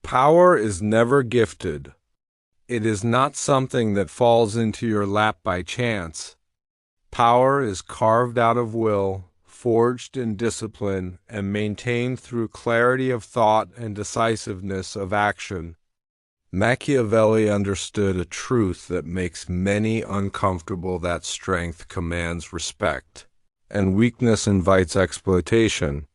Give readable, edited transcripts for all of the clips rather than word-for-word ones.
Power is never gifted. It is not something that falls into your lap by chance. Power is carved out of will, forged in discipline, and maintained through clarity of thought and decisiveness of action. Machiavelli understood a truth that makes many uncomfortable: that strength commands respect, and weakness invites exploitation.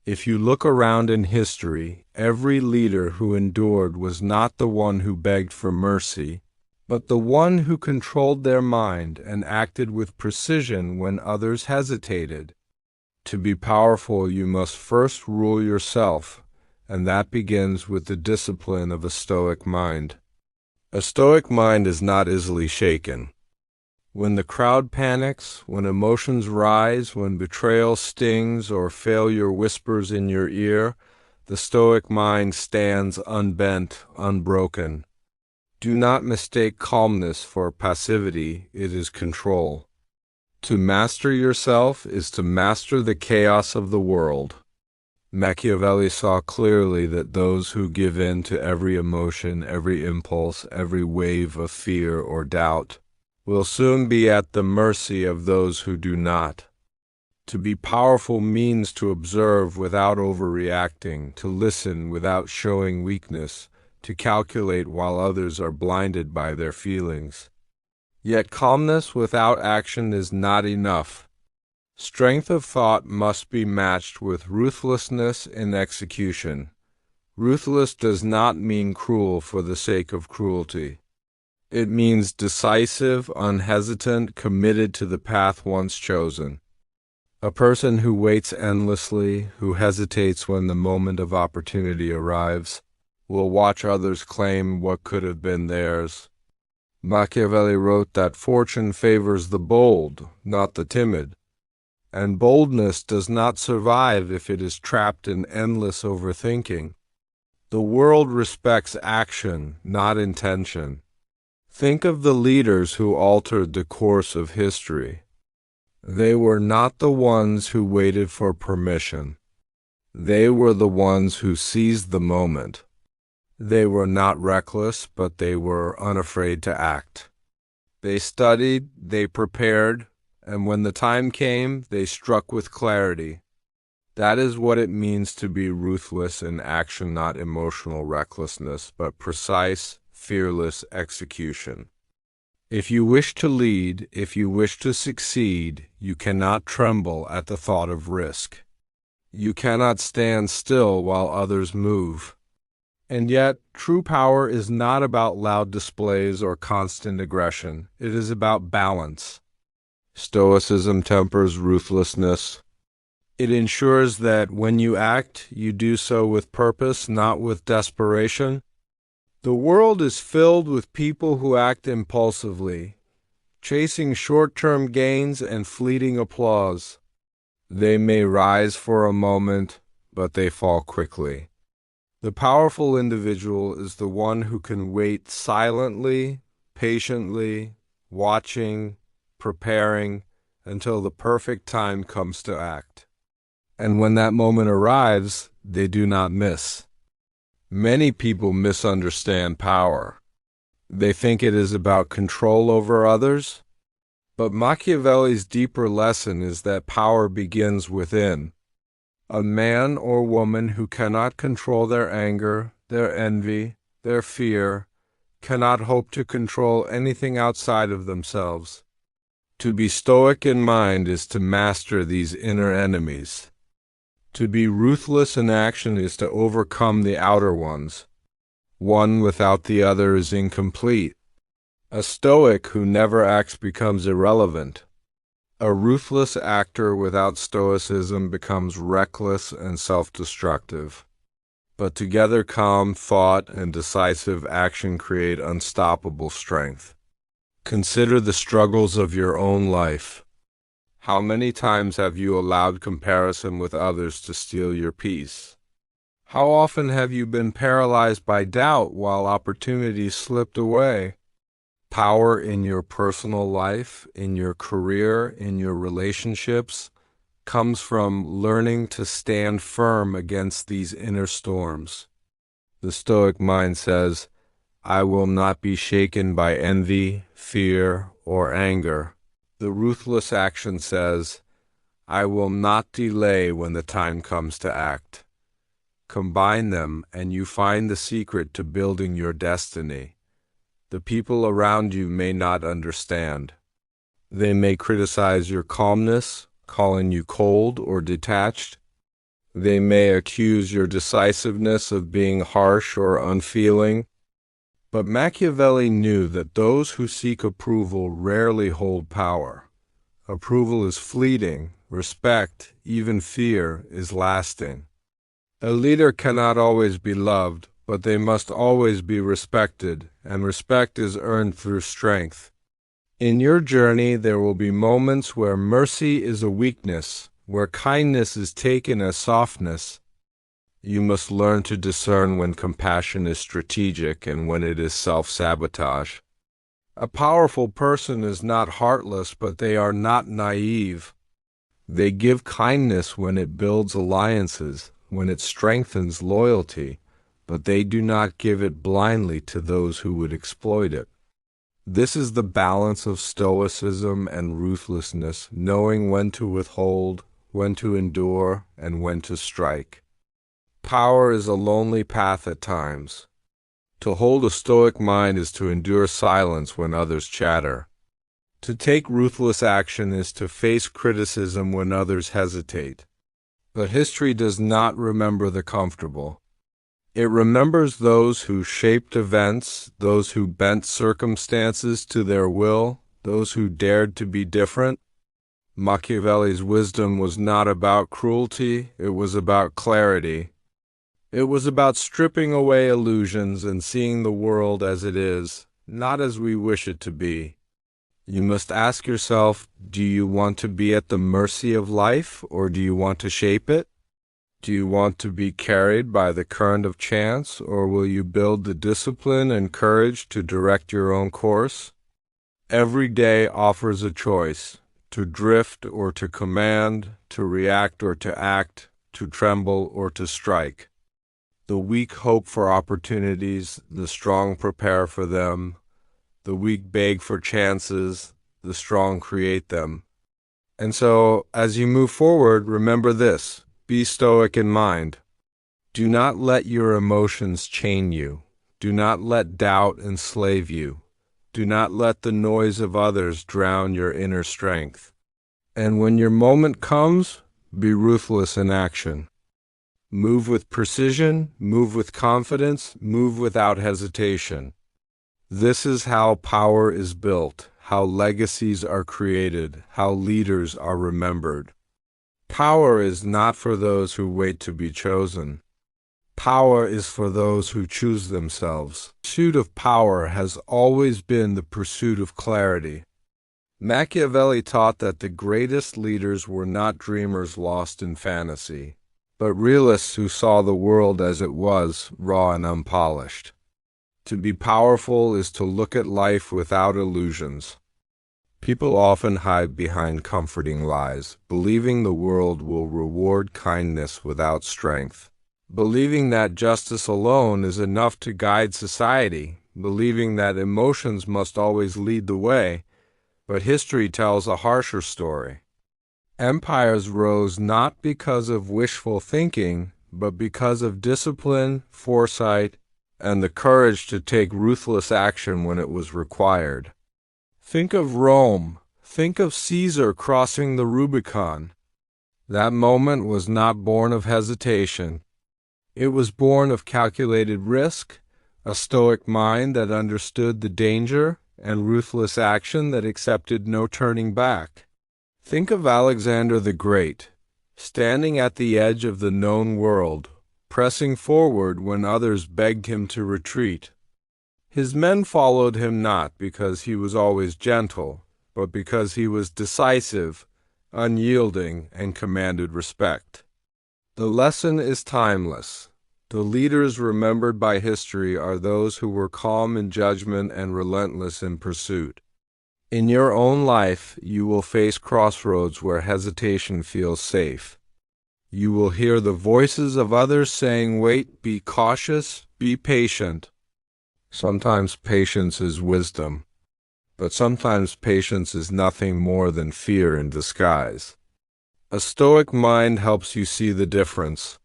If you look around in history, every leader who endured was not the one who begged for mercy, but the one who controlled their mind and acted with precision when others hesitated. To be powerful, you must first rule yourself, and that begins with the discipline of a Stoic mind. A Stoic mind is not easily shaken. When the crowd panics, when emotions rise, when betrayal stings or failure whispers in your ear, the Stoic mind stands unbent, unbroken. Do not mistake calmness for passivity; it is control. To master yourself is to master the chaos of the world. Machiavelli saw clearly that those who give in to every emotion, every impulse, every wave of fear or doubt, will soon be at the mercy of those who do not. To be powerful means to observe without overreacting, to listen without showing weakness, to calculate while others are blinded by their feelings. Yet calmness without action is not enough. Strength of thought must be matched with ruthlessness in execution. Ruthless does not mean cruel for the sake of cruelty. It means decisive, unhesitant, committed to the path once chosen. A person who waits endlessly, who hesitates when the moment of opportunity arrives, will watch others claim what could have been theirs. Machiavelli wrote that fortune favors the bold, not the timid, and boldness does not survive if it is trapped in endless overthinking. The world respects action, not intention. Think of the leaders who altered the course of history. They were not the ones who waited for permission. They were the ones who seized the moment. They were not reckless, but they were unafraid to act. They studied, they prepared, and when the time came, they struck with clarity. That is what it means to be ruthless in action, not emotional recklessness, but precise, fearless execution. If you wish to lead, if you wish to succeed, you cannot tremble at the thought of risk. You cannot stand still while others move. And yet, true power is not about loud displays or constant aggression. It is about balance. Stoicism tempers ruthlessness. It ensures that when you act, you do so with purpose, not with desperation. The world is filled with people who act impulsively, chasing short-term gains and fleeting applause. They may rise for a moment, but they fall quickly. The powerful individual is the one who can wait silently, patiently, watching, preparing, until the perfect time comes to act. And when that moment arrives, they do not miss. Many people misunderstand power. They think it is about control over others. But Machiavelli's deeper lesson is that power begins within. A man or woman who cannot control their anger, their envy, their fear, cannot hope to control anything outside of themselves. To be stoic in mind is to master these inner enemies. To be ruthless in action is to overcome the outer ones. One without the other is incomplete. A Stoic who never acts becomes irrelevant. A ruthless actor without stoicism becomes reckless and self-destructive. But together calm thought and decisive action create unstoppable strength. Consider the struggles of your own life. How many times have you allowed comparison with others to steal your peace? How often have you been paralyzed by doubt while opportunities slipped away? Power in your personal life, in your career, in your relationships, comes from learning to stand firm against these inner storms. The Stoic mind says, I will not be shaken by envy, fear, or anger. The ruthless action says, I will not delay when the time comes to act. Combine them, and you find the secret to building your destiny. The people around you may not understand. They may criticize your calmness, calling you cold or detached. They may accuse your decisiveness of being harsh or unfeeling. But Machiavelli knew that those who seek approval rarely hold power. Approval is fleeting. Respect, even fear, is lasting. A leader cannot always be loved, but they must always be respected, and respect is earned through strength. In your journey, there will be moments where mercy is a weakness, where kindness is taken as softness. You must learn to discern when compassion is strategic and when it is self-sabotage. A powerful person is not heartless, but they are not naive. They give kindness when it builds alliances, when it strengthens loyalty, but they do not give it blindly to those who would exploit it. This is the balance of stoicism and ruthlessness, knowing when to withhold, when to endure, and when to strike. Power is a lonely path at times. To hold a stoic mind is to endure silence when others chatter. To take ruthless action is to face criticism when others hesitate. But history does not remember the comfortable. It remembers those who shaped events, those who bent circumstances to their will, those who dared to be different. Machiavelli's wisdom was not about cruelty, it was about clarity. It was about stripping away illusions and seeing the world as it is, not as we wish it to be. You must ask yourself, do you want to be at the mercy of life, or do you want to shape it? Do you want to be carried by the current of chance, or will you build the discipline and courage to direct your own course? Every day offers a choice, to drift or to command, to react or to act, to tremble or to strike. The weak hope for opportunities, the strong prepare for them. The weak beg for chances, the strong create them. And so, as you move forward, remember this. Be stoic in mind. Do not let your emotions chain you. Do not let doubt enslave you. Do not let the noise of others drown your inner strength. And when your moment comes, be ruthless in action. Move with precision, move with confidence, move without hesitation. This is how power is built, how legacies are created, how leaders are remembered. Power is not for those who wait to be chosen. Power is for those who choose themselves. The pursuit of power has always been the pursuit of clarity. Machiavelli taught that the greatest leaders were not dreamers lost in fantasy, but realists who saw the world as it was, raw and unpolished. To be powerful is to look at life without illusions. People often hide behind comforting lies, believing the world will reward kindness without strength, believing that justice alone is enough to guide society, believing that emotions must always lead the way, but history tells a harsher story. Empires rose not because of wishful thinking, but because of discipline, foresight, and the courage to take ruthless action when it was required. Think of Rome. Think of Caesar crossing the Rubicon. That moment was not born of hesitation. It was born of calculated risk, a stoic mind that understood the danger, and ruthless action that accepted no turning back. Think of Alexander the Great, standing at the edge of the known world, pressing forward when others begged him to retreat. His men followed him not because he was always gentle, but because he was decisive, unyielding, and commanded respect. The lesson is timeless. The leaders remembered by history are those who were calm in judgment and relentless in pursuit. In your own life, you will face crossroads where hesitation feels safe. You will hear the voices of others saying, "Wait, be cautious, Be patient. Sometimes patience is wisdom, but sometimes patience is nothing more than fear in disguise. A Stoic mind helps you see the difference.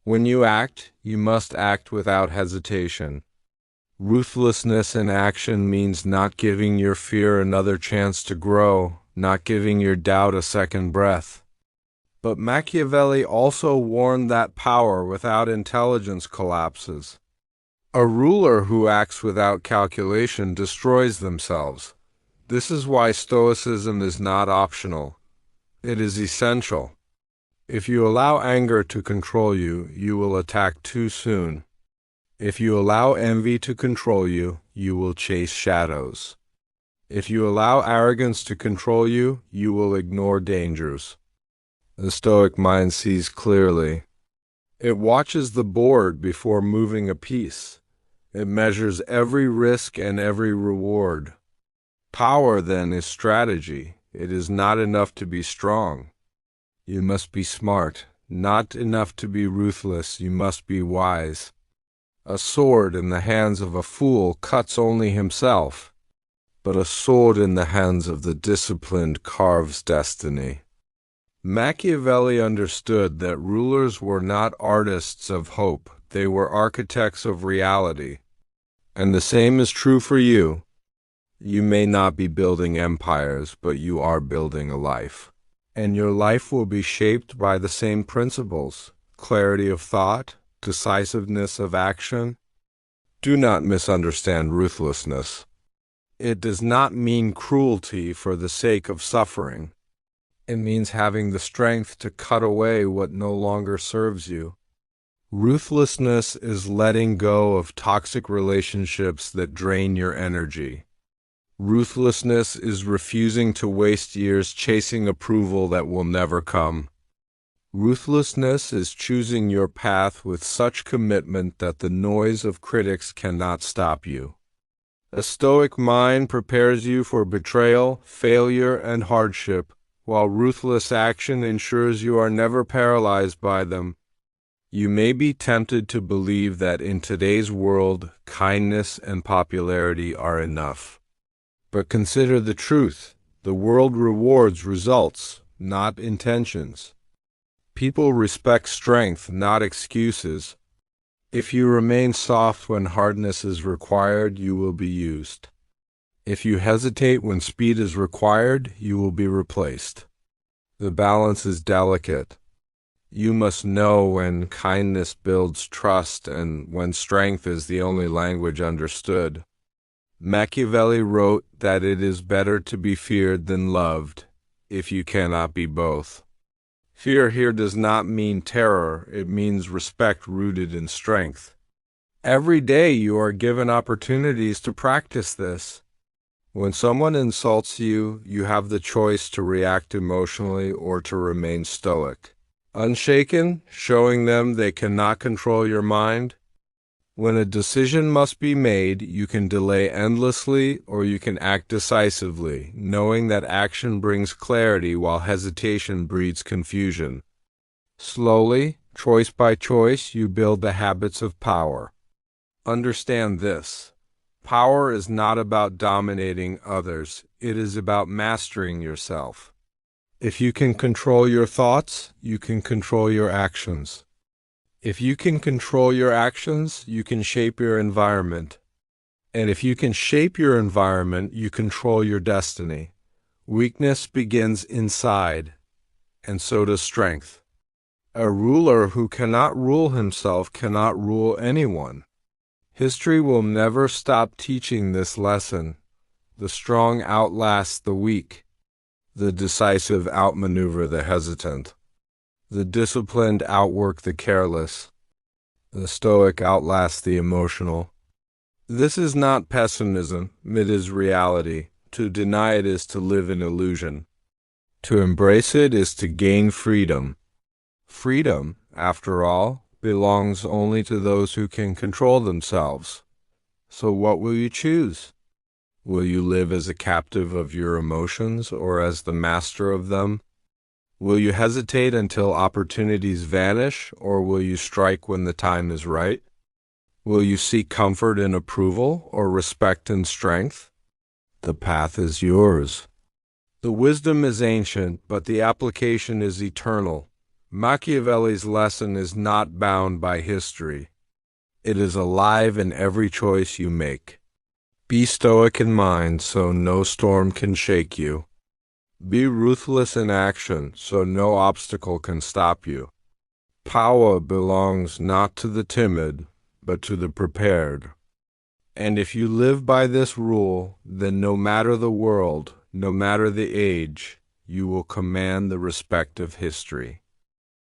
When you act, you must act without hesitation. Ruthlessness in action means not giving your fear another chance to grow, not giving your doubt a second breath. But Machiavelli also warned that power without intelligence collapses. A ruler who acts without calculation destroys themselves. This is why Stoicism is not optional. It is essential. If you allow anger to control you, you will attack too soon. If you allow envy to control you, you will chase shadows. If you allow arrogance to control you, you will ignore dangers. The Stoic mind sees clearly. It watches the board before moving a piece. It measures every risk and every reward. Power, then, is strategy. It is not enough to be strong. You must be smart. Not enough to be ruthless. You must be wise. A sword in the hands of a fool cuts only himself, but a sword in the hands of the disciplined carves destiny. Machiavelli understood that rulers were not artists of hope. They were architects of reality. And the same is true for you. You may not be building empires, but you are building a life. And your life will be shaped by the same principles: clarity of thought, decisiveness of action. Do not misunderstand ruthlessness. It does not mean cruelty for the sake of suffering. It means having the strength to cut away what no longer serves you. Ruthlessness is letting go of toxic relationships that drain your energy. Ruthlessness is refusing to waste years chasing approval that will never come. Ruthlessness is choosing your path with such commitment that the noise of critics cannot stop you. A Stoic mind prepares you for betrayal, failure, and hardship, while ruthless action ensures you are never paralyzed by them. You may be tempted to believe that in today's world, kindness and popularity are enough. But consider the truth. The world rewards results, not intentions. People respect strength, not excuses. If you remain soft when hardness is required, you will be used. If you hesitate when speed is required, you will be replaced. The balance is delicate. You must know when kindness builds trust and when strength is the only language understood. Machiavelli wrote that it is better to be feared than loved, if you cannot be both. Fear here does not mean terror, it means respect rooted in strength. Every day you are given opportunities to practice this. When someone insults you, you have the choice to react emotionally or to remain stoic. Unshaken, showing them they cannot control your mind. When a decision must be made, you can delay endlessly or you can act decisively, knowing that action brings clarity while hesitation breeds confusion. Slowly, choice by choice, you build the habits of power. Understand this. Power is not about dominating others. It is about mastering yourself. If you can control your thoughts, you can control your actions. If you can control your actions, you can shape your environment. And if you can shape your environment, you control your destiny. Weakness begins inside, and so does strength. A ruler who cannot rule himself cannot rule anyone. History will never stop teaching this lesson. The strong outlast the weak. The decisive outmaneuver the hesitant. The disciplined outwork the careless. The Stoic outlast the emotional. This is not pessimism, it is reality. To deny it is to live in illusion. To embrace it is to gain freedom. Freedom, after all, belongs only to those who can control themselves. So what will you choose? Will you live as a captive of your emotions or as the master of them? Will you hesitate until opportunities vanish, or will you strike when the time is right? Will you seek comfort in approval or respect in strength? The path is yours. The wisdom is ancient, but the application is eternal. Machiavelli's lesson is not bound by history. It is alive in every choice you make. Be stoic in mind so no storm can shake you. Be ruthless in action so no obstacle can stop you. Power belongs not to the timid, but to the prepared. And if you live by this rule, then no matter the world, no matter the age, you will command the respect of history.